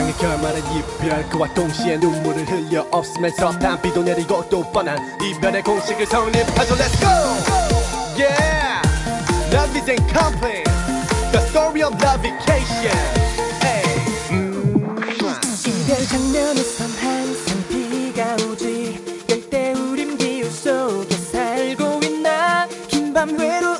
사랑의 결말은 이별 그와 동시에 눈물을 흘려 없으면서 단비도 내리고 또 뻔한 이별의 공식을 성립하죠. Let's go! Yeah! Love isn't complaint The story of love vacation 이별 장면에선 항상 비가 오지 열대우림 기후 속에 살고 있나 긴 밤 외로움